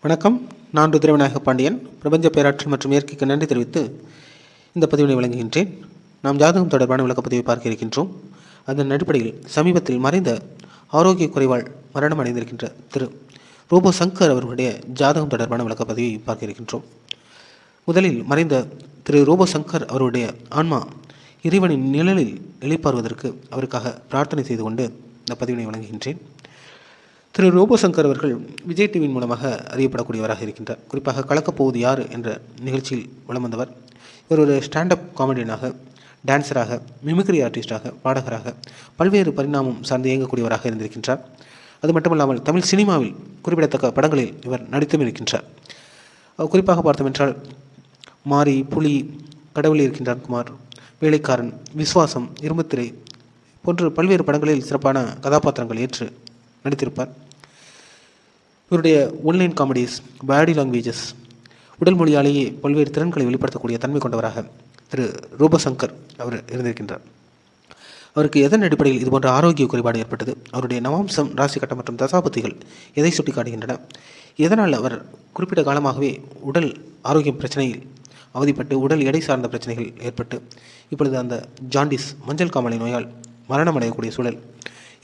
வணக்கம். நான் ருத்ரவிநாயக பாண்டியன். பிரபஞ்ச பேராற்றல் மற்றும் இயற்கைக்கு நன்றி தெரிவித்து இந்த பதிவினை வழங்குகின்றேன். நாம் ஜாதகம் தொடர்பான விளக்கப்பதிவை பார்க்க இருக்கின்றோம். அதன் அடிப்படையில் சமீபத்தில் மறைந்த ஆரோக்கிய குறைவால் மரணம் அடைந்திருக்கின்ற திரு ரோபோ சங்கர் அவர்களுடைய ஜாதகம் தொடர்பான விளக்கப்பதிவை பார்க்க இருக்கின்றோம். முதலில் மறைந்த திரு ரோபோ சங்கர் அவருடைய ஆன்மா இறைவனின் நிழலில் இளைப்பாறுவதற்கு அவருக்காக பிரார்த்தனை செய்து கொண்டு இந்த பதிவினை வழங்குகின்றேன். திரு ரோபோ சங்கர் அவர்கள் விஜய் டிவியின் மூலமாக அறியப்படக்கூடியவராக இருக்கின்றார். குறிப்பாக கலக்கப்போவது யார் என்ற நிகழ்ச்சியில் வலம் வந்தவர். இவர் ஒரு ஸ்டாண்டப் காமெடியனாக, டான்ஸராக, மிமிக்ரி ஆர்டிஸ்டாக, பாடகராக பல்வேறு பரிணாமம் சார்ந்து இயங்கக்கூடியவராக இருந்திருக்கின்றார். அது மட்டுமல்லாமல் தமிழ் சினிமாவில் குறிப்பிடத்தக்க படங்களில் இவர் நடித்தும் இருக்கின்றார். குறிப்பாக பார்த்தோம் என்றால் மாரி, புலி, கடவுள் இருக்கின்றார் குமார், வேலைக்காரன், விஸ்வாசம், இரும்புத்திரை போன்ற பல்வேறு படங்களில் சிறப்பான கதாபாத்திரங்கள் ஏற்று நடித்திருப்பார். இவருடைய ஒன்லைன் காமெடிஸ், பாடி லாங்குவேஜஸ், உடல் மொழியாலேயே பல்வேறு திறன்களை வெளிப்படுத்தக்கூடிய தன்மை கொண்டவராக திரு ரோபோ சங்கர் அவர் இருந்திருக்கின்றார். அவருக்கு எதன் அடிப்படையில் இதுபோன்ற ஆரோக்கிய குறைபாடு ஏற்பட்டது, அவருடைய நவாம்சம், ராசி கட்டம் மற்றும் தசாபதிகள் எதை சுட்டி காட்டுகின்றன, எதனால் அவர் குறிப்பிட்ட காலமாகவே உடல் ஆரோக்கியம் பிரச்சனையில் அவதிப்பட்டு உடல் எடை சார்ந்த பிரச்சனைகள் ஏற்பட்டு இப்பொழுது அந்த ஜாண்டிஸ் மஞ்சள் காமாலை நோயால் மரணம் அடையக்கூடிய சூழல்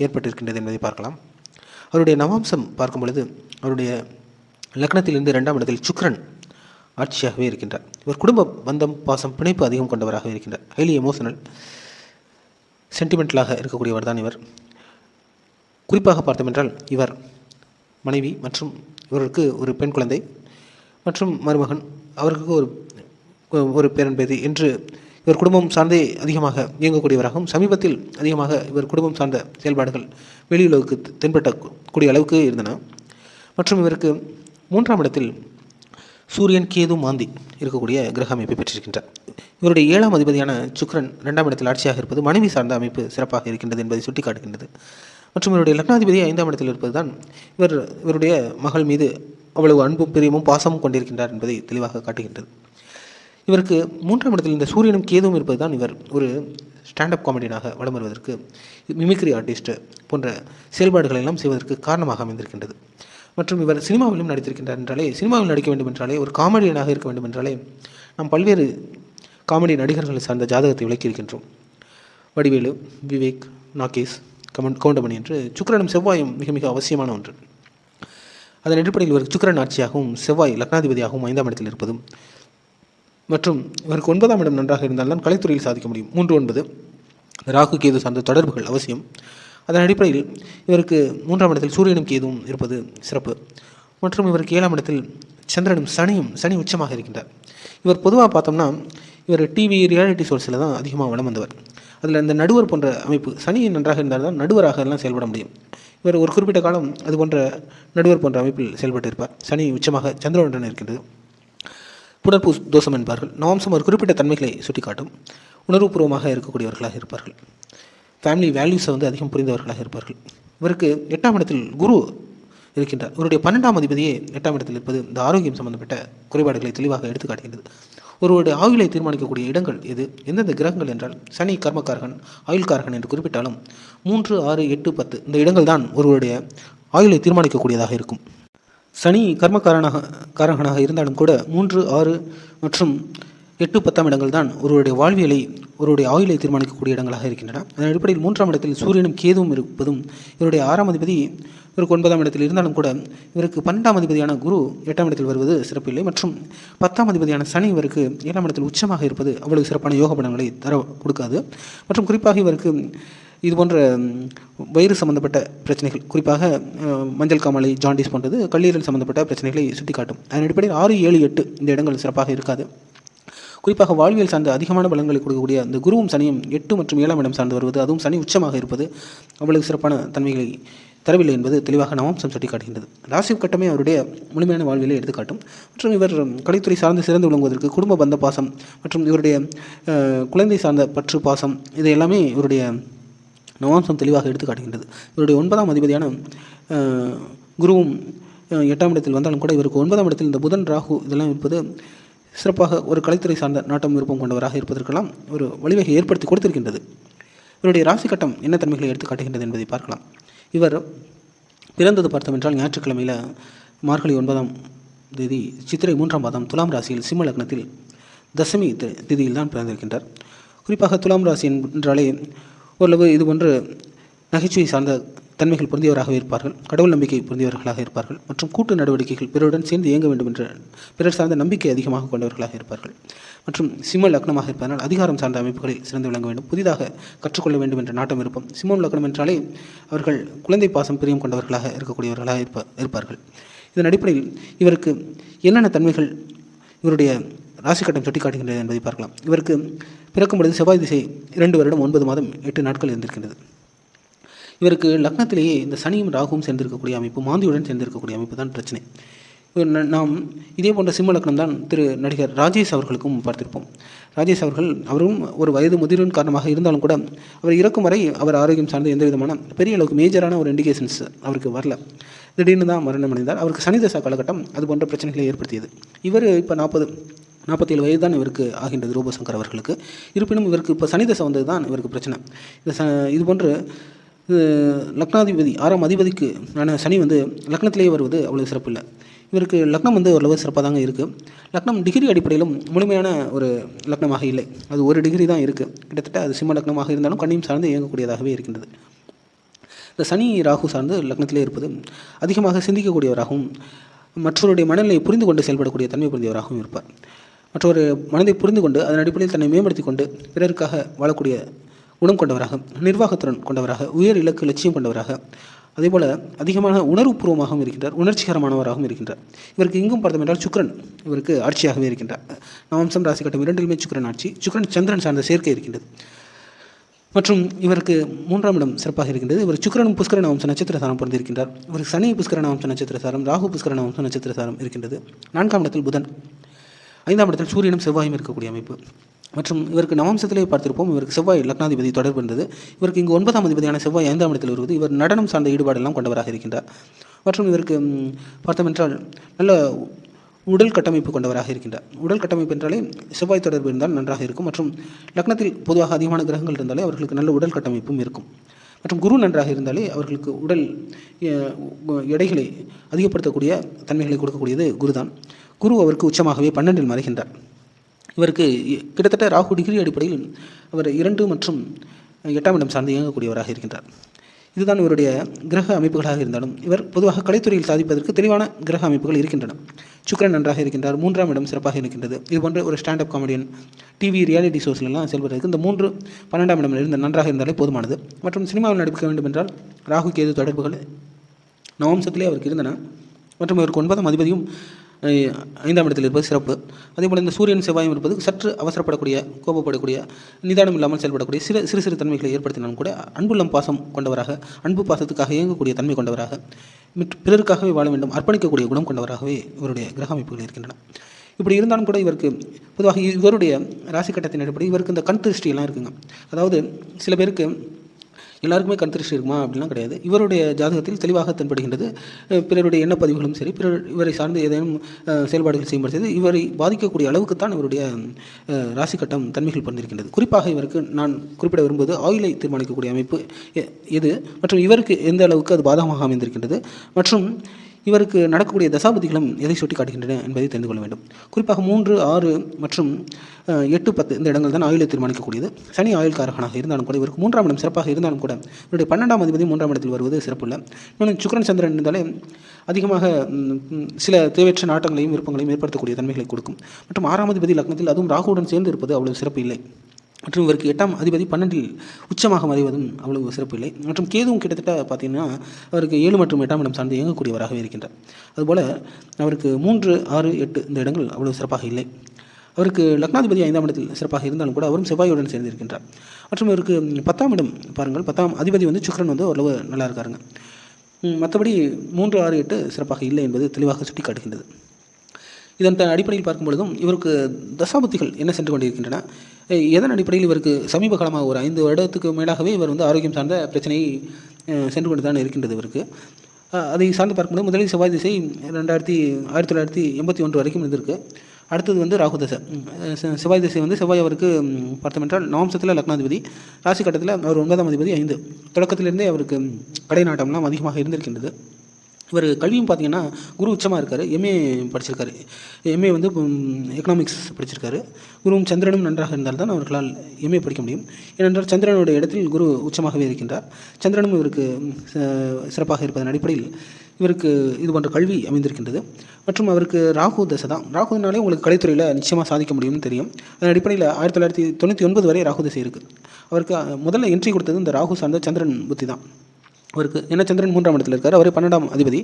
ஏற்பட்டிருக்கின்றது என்பதை பார்க்கலாம். அவருடைய நவாம்சம் பார்க்கும் பொழுது அவருடைய லக்னத்திலிருந்து 2ஆம் இடத்தில் சுக்கிரன் ஆட்சியாகவே இருக்கின்றார். இவர் குடும்ப பந்தம், பாசம், பிணைப்பு அதிகம் கொண்டவராக இருக்கின்றார். ஹைலி எமோஷனல், சென்டிமெண்டலாக இருக்கக்கூடியவர் தான் இவர். குறிப்பாக பார்த்தோம் என்றால் இவர் மனைவி மற்றும் இவருக்கு ஒரு பெண் குழந்தை மற்றும் மருமகன், அவருக்கு ஒரு பேரன் பேத்தி என்று இவர் குடும்பம் சார்ந்தே அதிகமாக இயங்கக்கூடியவராகவும், சமீபத்தில் அதிகமாக இவர் குடும்பம் சார்ந்த செயல்பாடுகள் வெளியுலகுக்கு தென்பட்டக்கூடிய அளவுக்கு இருந்தன. மற்றும் இவருக்கு 3ஆம் இடத்தில் சூரியன், கேது, மாந்தி இருக்கக்கூடிய கிரக அமைப்பை பெற்றிருக்கின்றார். இவருடைய 7ஆம் அதிபதியான சுக்கிரன் 2ஆம் இடத்தில் ஆட்சியாக இருப்பது மனைவி சார்ந்த அமைப்பு சிறப்பாக இருக்கின்றது என்பதை சுட்டிக்காட்டுகின்றது. மற்றும் இவருடைய லக்னாதிபதி 5ஆம் இடத்தில் இருப்பது தான் இவருடைய மகள் மீது அவ்வளவு அன்பும் பிரியமும் பாசமும் கொண்டிருக்கின்றார் என்பதை தெளிவாக காட்டுகின்றது. இவருக்கு 3ஆம் இடத்தில் இந்த சூரியனும் கேதுவும் இருப்பது தான் இவர் ஒரு ஸ்டாண்டப் காமெடியனாக வலம் வருவதற்கு, மிமிக்ரி ஆர்டிஸ்ட் போன்ற செயல்பாடுகளை எல்லாம் செய்வதற்கு காரணமாக அமைந்திருக்கின்றது. மற்றும் இவர் சினிமாவிலும் நடித்திருக்கின்றார் என்றாலே, சினிமாவில் நடிக்க வேண்டும் என்றாலே, ஒரு காமெடியனாக இருக்க வேண்டும் என்றாலே நாம் பல்வேறு காமெடி நடிகர்களை சார்ந்த ஜாதகத்தை விளக்கியிருக்கின்றோம். வடிவேலு, விவேக், நாகேஷ், கவுண்டமணி என்று சுக்கிரனும் செவ்வாயும் மிக மிக அவசியமான ஒன்று. அதன் அடிப்படையில் இவர் சுக்கிரன் ஆட்சியாகவும் செவ்வாய் லக்னாதிபதியாகவும் 5ஆம் இடத்தில் இருப்பதும் மற்றும் இவருக்கு 9ஆம் இடம் நன்றாக இருந்தால்தான் கலைத்துறையில் சாதிக்க முடியும். 3-9 ராகு கேது சார்ந்த தொடர்புகள் அவசியம். அதன் அடிப்படையில் இவருக்கு 3ஆம் இடத்தில் சூரியனும் கேதுவும் இருப்பது சிறப்பு. மற்றும் இவருக்கு 7ஆம் இடத்தில் சந்திரனும் சனி உச்சமாக இருக்கின்றார். இவர் பொதுவாக பார்த்தோம்னா இவர் டிவி ரியாலிட்டி ஷோஸில் தான் அதிகமாக வலம் வந்தவர். அதில் இந்த நடுவர் போன்ற அமைப்பு, சனி நன்றாக இருந்தால் தான் நடுவராக எல்லாம் செயல்பட முடியும். இவர் ஒரு குறிப்பிட்ட காலம் அது போன்ற நடுவர் போன்ற அமைப்பில் செயல்பட்டு இருப்பார். சனி உச்சமாக சந்திரனுடன் இருக்கின்றது. புனர்பூ தோஷம் என்பார்கள். நவாம்சம் ஒரு குறிப்பிட்ட தன்மைகளை சுட்டிக்காட்டும். உணர்வுபூர்வமாக இருக்கக்கூடியவர்களாக இருப்பார்கள். ஃபேமிலி வேல்யூஸை அதிகம் புரிந்தவர்களாக இருப்பார்கள். இவருக்கு 8ஆம் இடத்தில் குரு இருக்கின்றார். இவருடைய 12ஆம் அதிபதியே 8ஆம் இடத்தில் இருப்பது இந்த ஆரோக்கியம் சம்பந்தப்பட்ட குறைபாடுகளை தெளிவாக எடுத்துக்காட்டுகிறது. ஒருவருடைய ஆயுளை தீர்மானிக்கக்கூடிய இடங்கள் எது, எந்தெந்த கிரகங்கள் என்றால் சனி கர்மக்காரகன், ஆயுள்காரகன் என்று குறிப்பிட்டாலும் 3, 6, 8, 10 இந்த இடங்கள் தான் ஒருவருடைய ஆயுளை தீர்மானிக்கக்கூடியதாக இருக்கும். சனி காரகனாக இருந்தாலும் கூட 3, 6 மற்றும் 8, 10ஆம் இடங்கள் தான் ஒருவருடைய வாழ்வியலை, ஒருவருடைய ஆயுளை தீர்மானிக்கக்கூடிய இடங்களாக இருக்கின்றன. அதன் அடிப்படையில் 3ஆம் இடத்தில் சூரியனும் கேதுவும் இருப்பதும், இவருடைய 6ஆம் அதிபதி இவருக்கு 9ஆம் இடத்தில் இருந்தாலும் கூட இவருக்கு 12ஆம் அதிபதியான குரு 8ஆம் இடத்தில் வருவது சிறப்பில்லை. மற்றும் 10ஆம் அதிபதியான சனி இவருக்கு 7ஆம் இடத்தில் உச்சமாக இருப்பது அவ்வளவு சிறப்பான யோக பலன்களை கொடுக்காது. மற்றும் குறிப்பாக இவருக்கு இது போன்ற வயிறு சம்பந்தப்பட்ட பிரச்சனைகள், குறிப்பாக மஞ்சள் காமாலை, ஜாண்டிஸ் போன்றது கல்லீரல் சம்பந்தப்பட்ட பிரச்சனைகளை சுட்டிக்காட்டும். அதன் அடிப்படையில் 6, 7, 8 இந்த இடங்கள் சிறப்பாக இருக்காது. குறிப்பாக வாழ்வியல் சார்ந்த அதிகமான பலன்களை கொடுக்கக்கூடிய அந்த குருவும் சனியும் 8 மற்றும் 7ஆம் இடம் சார்ந்து வருவது, அதுவும் சனி உச்சமாக இருப்பது அவ்வளவு சிறப்பான தன்மைகளை தரவில்லை என்பது தெளிவாக நவாம்சம் சுட்டிக்காட்டுகின்றது. ராசி கட்டமே அவருடைய முழுமையான வாழ்வியலை எடுத்துக்காட்டும். மற்றும் இவர் கலைத்துறை சார்ந்து சிறந்து விளங்குவதற்கு குடும்ப பந்த பாசம் மற்றும் இவருடைய குழந்தை சார்ந்த பற்று பாசம் இது எல்லாமே இவருடைய நவாம்சம் தெளிவாக எடுத்துக்காட்டுகின்றது. இவருடைய 9ஆம் அதிபதியான குருவும் 8ஆம் இடத்தில் வந்தாலும் கூட இவருக்கு 9ஆம் இடத்தில் இந்த புதன், ராகு இதெல்லாம் இருப்பது சிறப்பாக ஒரு கலைத்துறை சார்ந்த நாட்டம் விருப்பம் கொண்டவராக இருப்பதற்கெல்லாம் ஒரு வழிவகை ஏற்படுத்தி கொடுத்திருக்கின்றது. இவருடைய ராசி கட்டம் என்ன தன்மைகளை எடுத்து காட்டுகின்றது என்பதை பார்க்கலாம். இவர் பிறந்தது பார்த்தோம் என்றால் ஞாயிற்றுக்கிழமையில் மார்கழி 9ஆம் தேதி சித்திரை 3ஆம் மாதம் துலாம் ராசியில் சிம்ம லக்னத்தில் தசமி திதியில் தான் பிறந்திருக்கின்றார். குறிப்பாக துலாம் ராசி என்றாலே ஓரளவு இது போன்று நகைச்சுவை சார்ந்த தன்மைகள் பொருந்தியவராகவே இருப்பார்கள், கடவுள் நம்பிக்கை பொருந்தியவர்களாக இருப்பார்கள், மற்றும் கூட்டு நடவடிக்கைகள் பிறருடன் சேர்ந்து இயங்க வேண்டும் என்ற பிறர் சார்ந்த நம்பிக்கை அதிகமாக கொண்டவர்களாக இருப்பார்கள். மற்றும் சிம்ம லக்னமாக இருப்பதனால் அதிகாரம் சார்ந்த அமைப்புகளில் சிறந்து விளங்க வேண்டும், புதிதாக கற்றுக்கொள்ள வேண்டும் என்ற நாட்டம் இருக்கும். சிம்மம் லக்னம் என்றாலே அவர்கள் குழந்தை பாசம் பிரியம் கொண்டவர்களாக இருக்கக்கூடியவர்களாக இருப்பார்கள். இதன் அடிப்படையில் இவருக்கு என்னென்ன தன்மைகள் இவருடைய ராசி கட்டம் சுட்டிக்காட்டுகின்றது என்பதை பார்க்கலாம். இவருக்கு பிறக்கும் பொழுது செவ்வாய் திசை 2 வருடம் 9 மாதம் 8 நாட்கள் இருந்திருக்கின்றது. இவருக்கு லக்னத்திலேயே இந்த சனியும் ராகுவும் சேர்ந்திருக்கக்கூடிய அமைப்பு, மாந்தியுடன் சேர்ந்திருக்கக்கூடிய அமைப்பு தான் பிரச்சனை. நாம் இதே போன்ற சிம்ம லக்னம் தான் நடிகர் ராஜேஷ் அவர்களுக்கும் பார்த்திருப்போம். ராஜேஷ் அவரும் ஒரு வயது முதிர்வின் காரணமாக இருந்தாலும் கூட அவர் இறக்கும் வரை அவர் ஆரோக்கியம் சார்ந்த எந்த விதமான பெரிய அளவுக்கு மேஜரான ஒரு இண்டிகேஷன்ஸ் அவருக்கு வரல. திடீர்னு தான் மரணம் அடைந்தார். அவருக்கு சனி தசா காலகட்டம் அது போன்ற பிரச்சனைகளை ஏற்படுத்தியது. இவர் இப்போ 47 வயது தான் இவருக்கு ஆகின்றது ரூபசங்கர் அவர்களுக்கு. இருப்பினும் இவருக்கு இப்போ சனி தசை வந்தது தான் இவருக்கு பிரச்சனை. இது போன்று லக்னாதிபதி 6ஆம் அதிபதிக்கு சனி லக்னத்திலேயே வருவது அவ்வளவு சிறப்பு இல்லை. இவருக்கு லக்னம் ஓரளவு சிறப்பாக தாங்க இருக்குது. லக்னம் டிகிரி அடிப்படையிலும் முழுமையான ஒரு லக்னமாக இல்லை, அது ஒரு டிகிரி தான் இருக்குது. கிட்டத்தட்ட அது சிம்ம லக்னமாக இருந்தாலும் கண்ணியும் சார்ந்து இயங்கக்கூடியதாகவே இருக்கின்றது. இந்த சனி ராகு சார்ந்து லக்னத்திலே இருப்பது அதிகமாக சிந்திக்கக்கூடியவராகவும் மற்றவருடைய மனநிலையை புரிந்து கொண்டு செயல்படக்கூடிய தன்மை புரிந்தவராகவும் இருப்பார். மற்றொரு மனதை புரிந்து கொண்டு அதன் அடிப்படையில் தன்னை மேம்படுத்தி கொண்டு பிறருக்காக வாழக்கூடிய குணம் கொண்டவராக, நிர்வாகத்திறன் கொண்டவராக, உயர் இலக்கு லட்சியம் கொண்டவராக, அதேபோல் அதிகமான உணர்வுபூர்வமாகவும் இருக்கின்றார், உணர்ச்சிகரமானவராகவும் இருக்கின்றார். இவருக்கு இங்கும் பார்த்தோம் என்றால் சுக்கிரன் இவருக்கு ஆட்சியாகவே இருக்கின்றார். நவம்சம் ராசி கட்டம் 2லுமே சுக்கிரன் ஆட்சி, சுக்கிரன் சந்திரன் சார்ந்த சேர்க்கை இருக்கின்றது. மற்றும் இவருக்கு 3ஆம் இடம் சிறப்பாக இருக்கின்றது. இவர் சுக்கிரனும் புஷ்கர நவம்ச நட்சத்திர சாரம் பொருந்திருக்கின்றார். இவருக்கு சனி புஷ்கர நவம்ச நட்சத்திர சாரம், ராகு புஷ்கர நவம்ச நட்சத்திர சாரம் இருக்கின்றது. 4ஆம் இடத்தில் புதன், 5ஆம் இடத்தில் சூரியனும் செவ்வாயும் இருக்கக்கூடிய அமைப்பு. மற்றும் இவருக்கு நவம்சத்திலே பார்த்திருப்போம், இவருக்கு செவ்வாய் லக்னாதிபதி தொடர்பு இருந்தது. இவருக்கு இங்கு 9ஆம் அதிபதியான செவ்வாய் 5ஆம் இடத்தில் வருவது. இவர் நடனம் சார்ந்த ஈடுபாடெல்லாம் கொண்டவராக இருக்கின்றார். மற்றும் இவருக்கு பார்த்தோம் என்றால் நல்ல உடல் கட்டமைப்பு கொண்டவராக இருக்கின்றார். உடல் கட்டமைப்பு என்றாலே செவ்வாய் தொடர்பு இருந்தால் நன்றாக இருக்கும். மற்றும் லக்னத்தில் பொதுவாக அதிகமான கிரகங்கள் இருந்தாலே அவர்களுக்கு நல்ல உடல் கட்டமைப்பும் இருக்கும். மற்றும் குரு நன்றாக இருந்தாலே அவர்களுக்கு உடல் எடைகளை அதிகப்படுத்தக்கூடிய தன்மைகளை கொடுக்கக்கூடியது குரு தான். குரு அவருக்கு உச்சமாகவே 12இல் மறைகின்றார். இவருக்கு கிட்டத்தட்ட ராகு டிகிரி அடிப்படையில் அவர் 2 மற்றும் 8ஆம் இடம் சார்ந்து இயங்கக்கூடியவராக இருக்கின்றார். இதுதான் இவருடைய கிரக அமைப்புகளாக இருந்தாலும் இவர் பொதுவாக கலைத்துறையில் சாதிப்பதற்கு தெளிவான கிரக அமைப்புகள் இருக்கின்றன. சுக்கிரன் நன்றாக இருக்கின்றார், 3ஆம் இடம் சிறப்பாக இருக்கின்றது. இது போன்ற ஒரு ஸ்டாண்டப் காமெடியன், டிவி ரியாலிட்டி ஷோஸ்லாம் செயல்படுறதுக்கு இந்த 3 12ஆம் இடம் இருந்து நன்றாக இருந்தாலே போதுமானது. மற்றும் சினிமாவில் நடிக்க வேண்டும் என்றால் ராகு கேது தொடர்புகள் நவம்சத்திலே அவருக்கு இருந்தன. மற்றும் இவருக்கு 9ஆம் அதிபதியும் 5ஆம் இடத்தில் இருப்பது சிறப்பு. அதேபோல் இந்த சூரியன் செவ்வாயும் இருப்பது சற்று அவசரப்படக்கூடிய, கோபப்படக்கூடிய, நிதானம் இல்லாமல் செயல்படக்கூடிய சிறு சிறு தன்மைகளை ஏற்படுத்தினாலும் கூட அன்புள்ளம் பாசம் கொண்டவராக, அன்பு பாசத்துக்காக இயங்கக்கூடிய தன்மை கொண்டவராக, பிறருக்காகவே வாழ வேண்டும், அர்ப்பணிக்கக்கூடிய குணம் கொண்டவராகவே இவருடைய கிரக அமைப்புகள் இருக்கின்றன. இப்படி இருந்தாலும் கூட இவருக்கு பொதுவாக இவருடைய ராசி கட்டத்தின் அடிப்படை இவருக்கு இந்த கண் திருஷ்டியெல்லாம் இருக்குங்க. அதாவது சில பேருக்கு எல்லாருக்குமே கண் திருஷ்டி இருக்குமா அப்படிலாம் கிடையாது. இவருடைய ஜாதகத்தில் தெளிவாக தென்படுகின்றது. பிறருடைய எண்ணப்பதிவுகளும் சரி, இவரை சார்ந்து ஏதேனும் செயல்பாடுகள் செய்யும்படுது இவரை பாதிக்கக்கூடிய அளவுக்குத்தான் இவருடைய ராசி கட்டம் தன்மைகள் பொருந்திருக்கின்றது. குறிப்பாக இவருக்கு நான் குறிப்பிட விரும்புவது ஆயுளை தீர்மானிக்கக்கூடிய அமைப்பு எது, மற்றும் இவருக்கு எந்த அளவுக்கு அது பாதகமாக அமைந்திருக்கின்றது, மற்றும் இவருக்கு நடக்கக்கூடிய தசாபதிகளும் எதை சுட்டி காட்டுகின்றன என்பதை தெரிந்து கொள்ள வேண்டும். குறிப்பாக 3, 6 மற்றும் 8, 10 இந்த இடங்கள் தான் ஆயுளை தீர்மானிக்கக்கூடியது. சனி ஆயுள்காரகனாக இருந்தாலும் கூட இவருக்கு 3ஆம் இடம் சிறப்பாக இருந்தாலும் கூட இவருடைய 12ஆம் அதிபதி 3ஆம் இடத்தில் வருவது சிறப்பு இல்லை. இன்னொன்று சுக்கிரன் சந்திரன் இருந்தாலே அதிகமாக சில தேவையற்ற நாட்டங்களையும் விருப்பங்களையும் ஏற்படுத்தக்கூடிய தன்மைகளை கொடுக்கும். மற்றும் 6ஆம் அதிபதி லக்னத்தில் அதுவும் ராகுவுடன் சேர்ந்து இருப்பது அவ்வளவு சிறப்பு இல்லை. மற்றும் இவருக்கு 8ஆம் அதிபதி 12இல் உச்சமாக மறைவதும் அவ்வளவு சிறப்பு இல்லை. மற்றும் கேதுவும் கிட்டத்தட்ட பார்த்தீங்கன்னா அவருக்கு 7 மற்றும் 8ஆம் இடம் சார்ந்து இயங்கக்கூடியவராகவே இருக்கின்றார். அதுபோல் அவருக்கு 3, 6, 8 இந்த இடங்கள் அவ்வளவு சிறப்பாக இல்லை. அவருக்கு லக்னாதிபதி 5ஆம் இடத்தில் சிறப்பாக இருந்தாலும் கூட அவரும் செவ்வாயுடன் சேர்ந்து இருக்கின்றார். மற்றும் இவருக்கு 10ஆம் இடம் பாருங்கள், 10ஆம் அதிபதி சுக்கிரன் ஓரளவு நல்லா இருக்காருங்க. மற்றபடி 3, 6, 8 சிறப்பாக இல்லை என்பது தெளிவாக சுட்டி காட்டுகின்றது. இதன் அடிப்படையில் பார்க்கும் பொழுதும் இவருக்கு தசாபுத்திகள் என்ன சென்று கொண்டிருக்கின்றன, எதன் அடிப்படையில் இவருக்கு சமீப காலமாக ஒரு 5 வருடத்துக்கு மேலாகவே இவர் ஆரோக்கியம் சார்ந்த பிரச்சனை சென்று கொண்டு தான் இருக்கின்றது. இவருக்கு அதை சார்ந்து பார்க்கும்போது முதலில் செவ்வாய் திசை 1981 வரைக்கும் இருந்திருக்கு. அடுத்தது ராகு தசை. செவ்வாய் திசை செவ்வாய் அவருக்கு பார்த்தோம் என்றால் நவம்சத்தில் லக்னாதிபதி, ராசி கட்டத்தில் அவர் 9ஆம் அதிபதி 5. தொடக்கத்திலிருந்தே அவருக்கு கடை நாட்டம்லாம் அதிகமாக இருந்திருக்கின்றது. இவர் கல்வியும் பார்த்தீங்கன்னா குரு உச்சமாக இருக்கார். எம்ஏ படிச்சிருக்காரு. எம்ஏ வந்து எக்கனாமிக்ஸ் படிச்சிருக்காரு. குருவும் சந்திரனும் நன்றாக இருந்தால் தான் அவர்களால் எம்ஏ படிக்க முடியும். ஏனென்றால் சந்திரனுடைய இடத்தில் குரு உச்சமாகவே இருக்கின்றார். சந்திரனும் இவருக்கு சிறப்பாக இருப்பதன் அடிப்படையில் இவருக்கு இது போன்ற கல்வி அமைந்திருக்கின்றது. மற்றும் அவருக்கு ராகு தசை தான். ராகுனாலே உங்களுக்கு கலைத்துறையில் நிச்சயமாக சாதிக்க முடியும்னு தெரியும். அதன் அடிப்படையில் 1999 வரை ராகு தசை இருக்குது. அவருக்கு முதல்ல என்ட்ரி கொடுத்தது இந்த ராகு சார்ந்த சந்திரன் புத்தி தான். அவருக்கு என்ன சந்திரன் 3ஆம் இடத்தில் இருக்கார். அவரே 12ஆம் அதிபதி.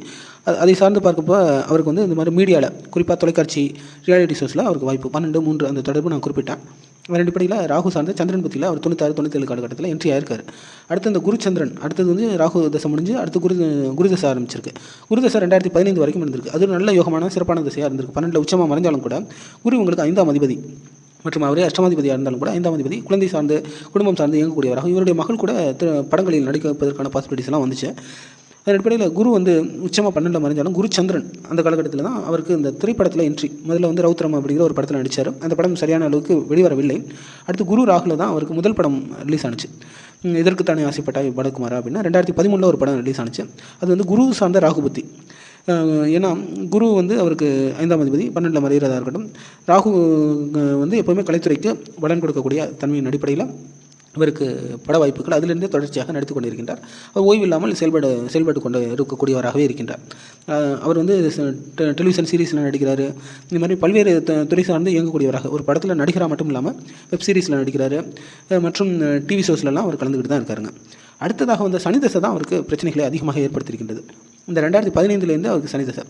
அதை சார்ந்து பார்க்கப்போ அவருக்கு வந்து இந்த மாதிரி மீடியாவில், குறிப்பாக தொலைக்காட்சி ரியாலிட்டி ஷோஸில் அவருக்கு வாய்ப்பு 12, 3 அந்த தொடர்பு நான் குறிப்பிட்டேன். அதன் அடிப்படையில் ராகு சார்ந்த சந்திரன் புத்தியில் அவர் 96, 97 காலகட்டத்தில் என்ட்ரி ஆயிருக்காரு. அடுத்து இந்த குரு சந்திரன், அடுத்தது வந்து ராகு தசை முடிஞ்சு அடுத்து குரு தசை ஆரம்பிச்சிருக்கு. குரு தசை 2015 வரைக்கும் இருந்திருக்கு. அது நல்ல யோகமான சிறப்பான தசையாக இருந்திருக்கு. 12 உச்சமாக மறைஞ்சாலும் கூட குரு உங்களுக்கு 5ஆம் அதிபதி மற்றும் அவரே அஷ்டமாதிபதியாக இருந்தாலும் கூட 5ஆம் அதிபதி குழந்தை சார்ந்து குடும்பம் சார்ந்து இயங்கக்கூடியவராக. இவருடைய மகள் கூட படங்களில் நடிப்பதற்கான பாசிபிலிட்டிஸ்லாம் வந்துச்சு. அதன் அடிப்படையில் குரு வந்து உச்சமாக 12 மறைஞ்சாலும் குரு சந்திரன் அந்த காலகட்டத்தில் தான் அவருக்கு இந்த திரைப்படத்தில் என்ட்ரி. முதல்ல வந்து ரவுத்ரம் அப்படிங்கிற ஒரு படத்தில் நடித்தார். அந்த படம் சரியான அளவுக்கு வெளிவரவில்லை. அடுத்து குரு ராகுல தான் அவருக்கு முதல் படம் ரிலீஸ் ஆனிச்சு. இதற்கு தானே ஆசைப்பட்டாய் படகுமாரா அப்படின்னா 2013 ஒரு படம் ரிலீஸ் ஆனிச்சு. அது வந்து குரு சார்ந்த ராகு புத்தி. ஏன்னா குரு வந்து அவருக்கு 5ஆம் அதிபதி 12 மறைகிறதா இருக்கட்டும். ராகு வந்து எப்போவுமே கலைத்துறைக்கு பலன் கொடுக்கக்கூடிய தன்மையின் அடிப்படையில் இவருக்கு பட வாய்ப்புகள் அதிலிருந்தே தொடர்ச்சியாக நடித்து கொண்டிருக்கின்றார். அவர் ஓய்வு இல்லாமல் செயல்பட்டு கொண்டு இருக்கக்கூடியவராகவே இருக்கின்றார். அவர் வந்து டெலிவிஷன் சீரீஸில் நடிக்கிறாரு. இந்த மாதிரி பல்வேறு துறை சார்ந்து இயங்கக்கூடியவராக ஒரு படத்தில் நடிகராக மட்டும் இல்லாமல் வெப் சீரிஸில் நடிக்கிறாரு. மற்றும் டிவி ஷோஸ்லலாம் அவர் கலந்துக்கிட்டு தான் இருக்காருங்க. அடுத்ததாக வந்து சனி தசை தான் அவருக்கு பிரச்சனைகளை அதிகமாக ஏற்படுத்தியிருக்கின்றது. இந்த 2015 அவருக்கு சனி தசை.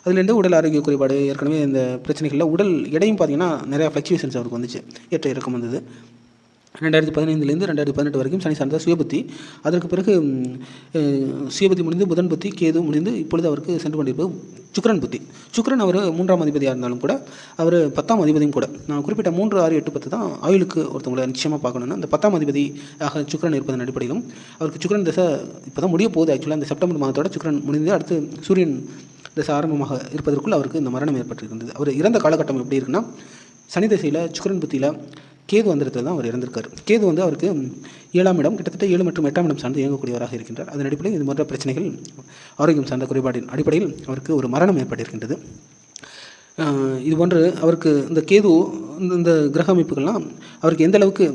அதுலேருந்து உடல் ஆரோக்கிய குறைபாடு, ஏற்கனவே இந்த பிரச்சனைகளில் உடல் எடையும் பார்த்திங்கன்னா நிறையா ஃப்ளக்சுவேஷன்ஸ் அவருக்கு வந்துச்சு. ஏற்ற இறக்கம் வந்தது. 2015 2018 வரைக்கும் சனி சார்ந்த சுயபுத்தி. அதற்கு பிறகு சுயபுத்தி முடிந்து புதன் புத்தி, கேது முடிந்து இப்பொழுது அவருக்கு சென்று கொண்டிருப்பது சுக்கிரன் புத்தி. சுக்கிரன் அவர் 3ஆம் அதிபதியாக இருந்தாலும் கூட அவர் 10ஆம் அதிபதியும் கூட. நான் குறிப்பிட்ட 3, 6, 8, 10 தான் ஆயுளுக்கு ஒருத்தவங்களை நிச்சயமாக பார்க்கணுன்னா அந்த 10ஆம் அதிபதியாக சுக்கிரன் இருப்பதன் அடிப்படையிலும் அவருக்கு சுக்கிரன் தசை இப்போ தான் முடிய போகுது. ஆக்சுவலாக இந்த செப்டம்பர் மாதத்தோட சுக்கிரன் முடிந்து அடுத்து சூரியன் தசை ஆரம்பமாக இருப்பதற்குள் அவருக்கு இந்த மரணம் ஏற்பட்டிருக்கின்றது. அவர் இறந்த காலகட்டம் எப்படி இருக்குன்னா சனி தசையில் சுக்கிரன் புத்தியில் கேது வந்திரத்தில் தான் அவர் இறந்திருக்கார். கேது வந்து அவருக்கு 7ஆம் இடம், கிட்டத்தட்ட 7 மற்றும் 8ஆம் இடம் சார்ந்து இயங்கக்கூடியவராக இருக்கின்றார். அதன் அடிப்படையில் இது போன்ற பிரச்சனைகள், ஆரோக்கியம் சார்ந்த குறைபாடின் அடிப்படையில் அவருக்கு ஒரு மரணம் ஏற்பட்டிருக்கின்றது. இதுபோன்று அவருக்கு இந்த கேது இந்த கிரக அமைப்புகள்லாம் அவருக்கு எந்த அளவுக்கு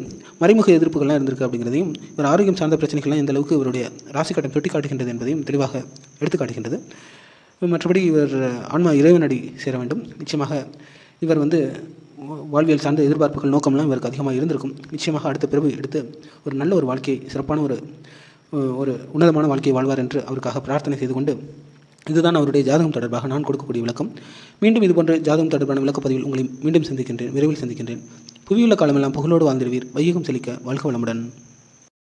மறைமுக எதிர்ப்புகள்லாம் இருந்திருக்கு அப்படிங்கிறதையும், இவர் ஆரோக்கியம் சார்ந்த பிரச்சனைகள்லாம் எந்த அளவுக்கு இவருடைய ராசி கட்டம் தொட்டி காட்டுகின்றது என்பதையும் தெளிவாக எடுத்து காட்டுகின்றது. மற்றபடி இவர் ஆன்மா இறைவனடி சேர வேண்டும். நிச்சயமாக இவர் வந்து வாழ்வியல் சார்ந்த எதிர்பார்ப்புகள் நோக்கம்லாம் இவருக்கு அதிகமாக இருந்திருக்கும். நிச்சயமாக அடுத்த பிறகு எடுத்து ஒரு நல்ல ஒரு வாழ்க்கையை, சிறப்பான ஒரு உன்னதமான வாழ்க்கையை வாழ்வார் என்று அவருக்காக பிரார்த்தனை செய்து கொண்டு, இதுதான் அவருடைய ஜாதகம் தொடர்பாக நான் கொடுக்கக்கூடிய விளக்கம். மீண்டும் இதுபோன்ற ஜாதகம் தொடர்பான விளக்கப்பதிவில் உங்களை மீண்டும் சந்திக்கின்றேன், விரைவில் சந்திக்கின்றேன். புவியுள்ள காலமெல்லாம் புகழோடு வாழ்ந்திடுவீர். வையகம் செழிக்க வாழ்க வளமுடன்.